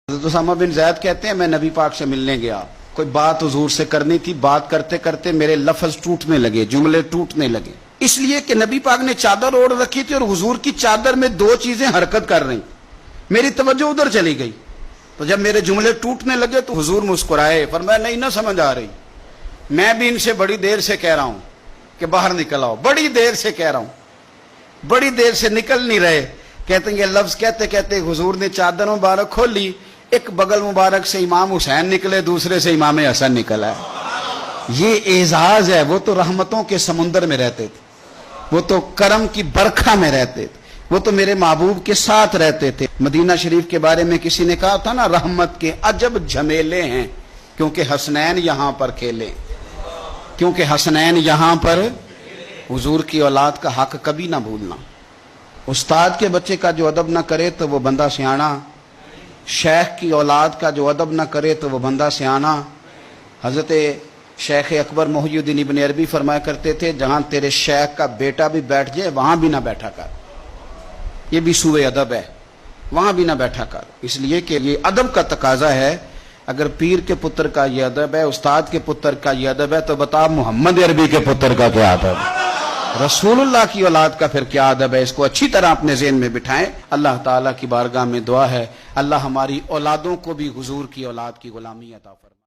حضرت اسامہ بن زید کہتے ہیں میں نبی پاک سے ملنے گیا، کوئی بات حضور سے کرنی تھی، بات کرتے کرتے میرے لفظ ٹوٹنے لگے، جملے ٹوٹنے لگے، اس لیے کہ نبی پاک نے چادر اوڑھ رکھی تھی اور حضور کی چادر میں دو چیزیں حرکت کر رہی، میری توجہ ادھر چلی گئی، تو جب میرے جملے ٹوٹنے لگے تو حضور مسکرائے، فرمایا نہیں نہ سمجھ آ رہی، میں بھی ان سے بڑی دیر سے کہہ رہا ہوں کہ باہر نکل آؤ، بڑی دیر سے کہہ رہا ہوں، بڑی دیر سے نکل نہیں رہے۔ کہتے ہیں یہ لفظ کہتے کہتے حضور نے چادر مبارک کھولی، ایک بغل مبارک سے امام حسین نکلے، دوسرے سے امام حسن نکلا ہے۔ یہ اعزاز ہے، وہ تو رحمتوں کے سمندر میں رہتے تھے، وہ تو کرم کی برکھا میں رہتے تھے، وہ تو میرے محبوب کے ساتھ رہتے تھے۔ مدینہ شریف کے بارے میں کسی نے کہا تھا نا، رحمت کے عجب جھمیلے ہیں کیونکہ حسنین یہاں پر کھیلے، کیونکہ حسنین یہاں پر۔ حضور کی اولاد کا حق کبھی نہ بھولنا، استاد کے بچے کا جو ادب نہ کرے تو وہ بندہ سیانا، شیخ کی اولاد کا جو ادب نہ کرے تو وہ بندہ سیانا۔ حضرت شیخ اکبر محی الدین ابن عربی فرمایا کرتے تھے جہاں تیرے شیخ کا بیٹا بھی بیٹھ جائے وہاں بھی نہ بیٹھا کر، یہ بھی سوء ادب ہے، وہاں بھی نہ بیٹھا کر، اس لیے کہ یہ ادب کا تقاضا ہے۔ اگر پیر کے پتر کا یہ ادب ہے، استاد کے پتر کا یہ ادب ہے، تو بتا محمد عربی کے پتر کا کیا ادب ہے، رسول اللہ کی اولاد کا پھر کیا ادب ہے۔ اس کو اچھی طرح اپنے ذہن میں بٹھائیں۔ اللہ تعالیٰ کی بارگاہ میں دعا ہے اللہ ہماری اولادوں کو بھی حضور کی اولاد کی غلامی عطا فرمائے۔